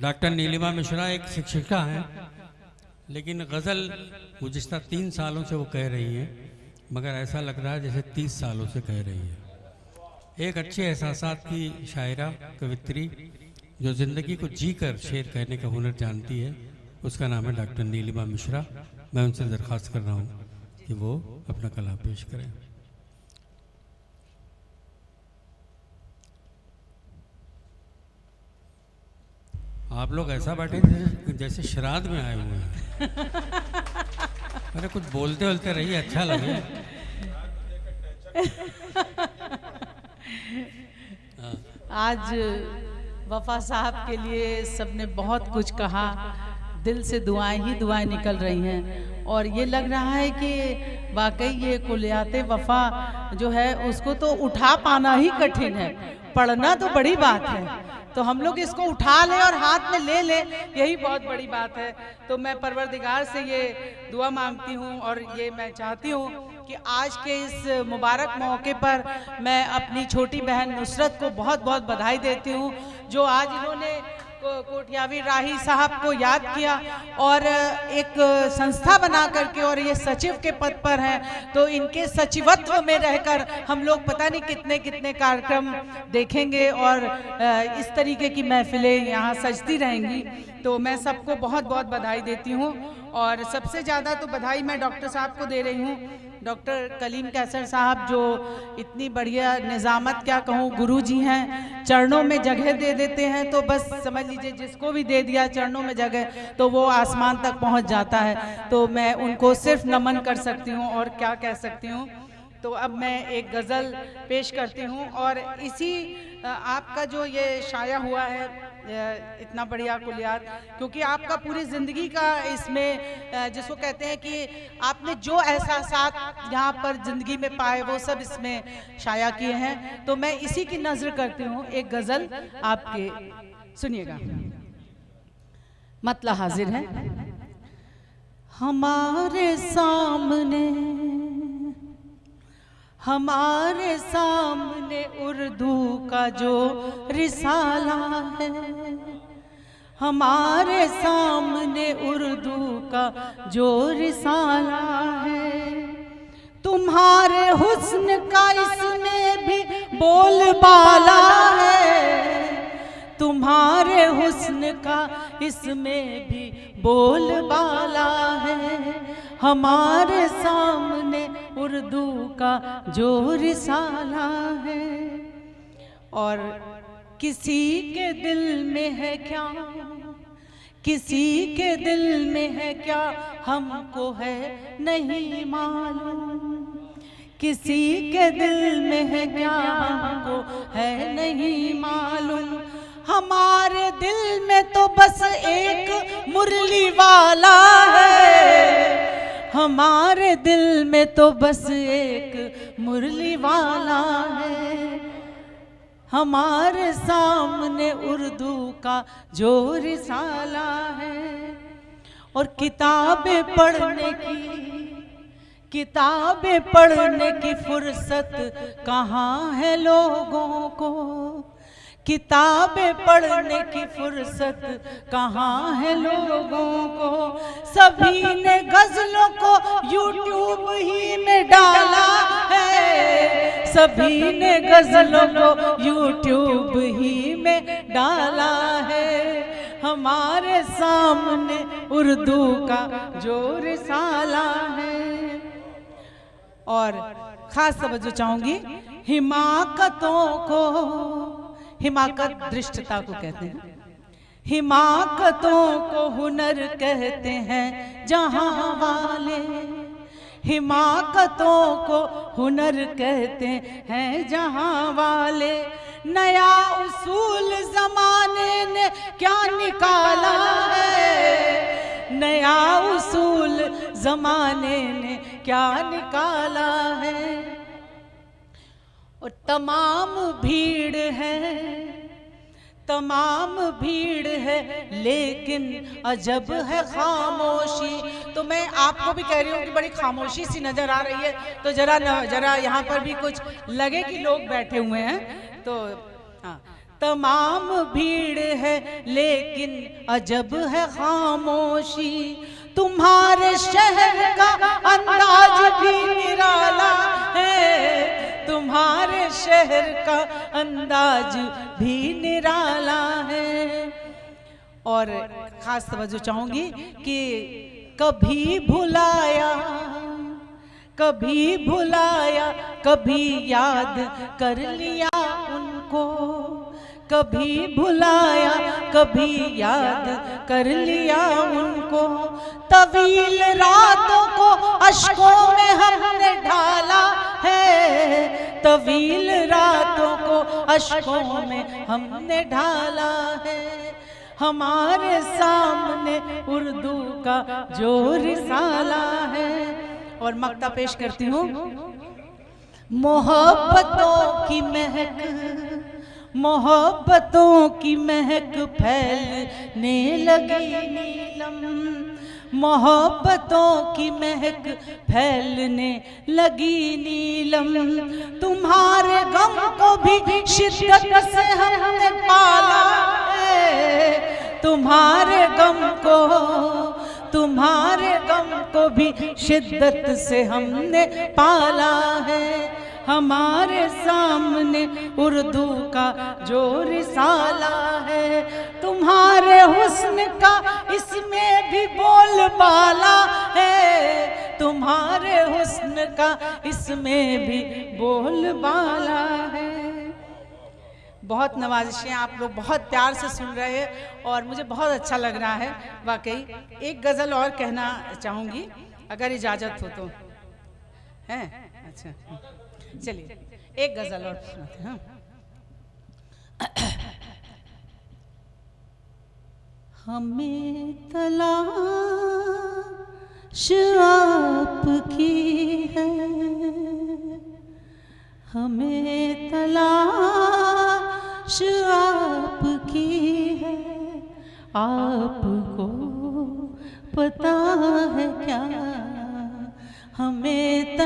Doctor Nilima Mishra एक शिक्षिका हैं, लेकिन गज़ल गुज़िश्ता 3 सालों से वो कह रही हैं, मगर ऐसा लग रहा है जैसे 30 सालों से कह रही है। एक अच्छे एहसासात की शायरा, कवित्री, जो ज़िंदगी को जीकर शेर कहने का हुनर जानती है, उसका नाम है डॉक्टर नीलिमा मिश्रा। मैं उनसे दरख्वास्त कर रहा हूँ कि वो अपना कलाम पेश करें। आप लोग ऐसा बैठे जैसे श्राद्ध में आए हुए हैं। अरे कुछ बोलते बोलते रहिए, अच्छा लगे। आज वफा साहब के लिए सबने बहुत कुछ कहा, दिल से दुआएं ही दुआएं निकल रही हैं और ये लग रहा है कि वाकई ये कुलियाते वफा जो है उसको तो उठा पाना ही कठिन है, पढ़ना तो बड़ी बात है। तो हम लोग इसको उठा लें और हाथ में ले लें, यही बहुत बड़ी बात है। तो मैं परवरदिगार से ये दुआ मांगती हूँ और ये मैं चाहती हूँ कि आज के इस मुबारक मौके पर मैं अपनी छोटी बहन नुसरत को बहुत बहुत बधाई देती हूँ, जो आज इन्होंने कोठियावी राही साहब को याद किया और एक संस्था बना करके और ये सचिव के पद पर हैं। तो इनके सचिवत्व में रहकर हम लोग पता नहीं कितने कितने कार्यक्रम देखेंगे और इस तरीके की महफिलें यहाँ सजती रहेंगी। तो मैं सबको बहुत बहुत बधाई देती हूँ और सबसे ज़्यादा तो बधाई मैं डॉक्टर साहब को दे रही हूँ, डॉक्टर कलीम कैसर साहब, जो इतनी बढ़िया निज़ामत क्या कहूँ गुरुजी हैं, चरणों में जगह दे देते हैं तो बस समझ लीजिए जिसको भी दे दिया चरणों में जगह तो वो आसमान तक पहुँच जाता है। तो मैं उनको सिर्फ नमन कर सकती हूँ और क्या कह सकती हूँ। तो अब मैं एक गज़ल पेश करती हूँ और इसी आपका जो ये शाया हुआ है इतना बढ़िया कुलियात, क्योंकि आपका पूरी ज़िंदगी का इसमें जिसको कहते हैं कि आपने जो एहसासात यहाँ पर ज़िंदगी में पाए वो सब इसमें शाया किए हैं। तो मैं इसी की नज़र करती हूँ, एक गज़ल आपके सुनिएगा। मतलब हाजिर है। हमारे सामने उर्दू का जो रिसाला है, हमारे सामने उर्दू का जो रिसाला है, तुम्हारे हुस्न का इसमें भी बोलबाला है, तुम्हारे हुस्न का इसमें भी बोलबाला है, हमारे सामने उर्दू का जो रिसाला है। और किसी के दिल में है क्या, किसी के दिल में है क्या, हमको है नहीं मालूम, किसी के दिल में है क्या, हमको है नहीं मालूम, हमारे दिल में तो बस एक मुरली वाला है, हमारे दिल में तो बस एक मुरली वाला है, हमारे सामने उर्दू का जो रिसाला है। और किताबें पढ़ने की फुर्सत कहाँ है लोगों को, किताबें पढ़ने की फुर्सत कहाँ है लोगों को, सभी ने गज़लों को यूट्यूब ही में डाला है, सभी ने गज़लों को यूट्यूब ही में डाला है, हमारे सामने उर्दू का जो रिसाला है। और ख़ास तवज्जो चाहूँगी, हिमाकत दृष्टता को कहते हैं, हिमाकतों को हुनर कहते हैं जहाँ वाले, हिमाकतों को हुनर कहते हैं जहाँ वाले, नया उसूल ज़माने ने क्या निकाला है, नया उसूल ज़माने ने क्या निकाला है। और तमाम भीड़ है लेकिन अजब है खामोशी। तो मैं आपको भी कह रही हूँ कि बड़ी खामोशी सी नज़र आ रही है, तो जरा यहाँ पर भी कुछ लगे कि लोग बैठे हुए हैं। तो हाँ, तमाम भीड़ है लेकिन अजब है खामोशी। तुम्हारे शहर का अंदाज भी निराला है, तुम्हारे शहर का अंदाज भी निराला है। और खास तवज्जो चाहूंगी कि कभी भुलाया कभी याद कर लिया उनको, कभी भुलाया कभी याद कर लिया उनको। तवील रातों को अश्कों में हमने ढाला है, तवील रातों को अश्कों में हमने ढाला है। हमारे सामने उर्दू का जो रिसाला है। और मक्ता पेश करती हूँ। मोहब्बतों की महक फैलने लगी नीलम, मोहब्बतों की महक फैलने लगी नीलम। तुम्हारे गम को भी शिद्दत से हमने पाला है, तुम्हारे गम को भी शिद्दत से हमने पाला है। हमारे सामने उर्दू का जो रिसाला है, तुम्हारे हुस्न का इसमें भी बोलबाला है, तुम्हारे हुस्न का इसमें भी बोलबाला है। बहुत नवाजिशें, आप लोग बहुत प्यार से सुन रहे हैं और मुझे बहुत अच्छा लग रहा है वाकई। एक गज़ल और कहना चाहूँगी अगर इजाज़त हो तो। है अच्छा, चलिए एक गज़ल और सुनाते हैं। हमें तलाश आपकी है, हमें तलाश आपकी है, आपको पता है क्या हमें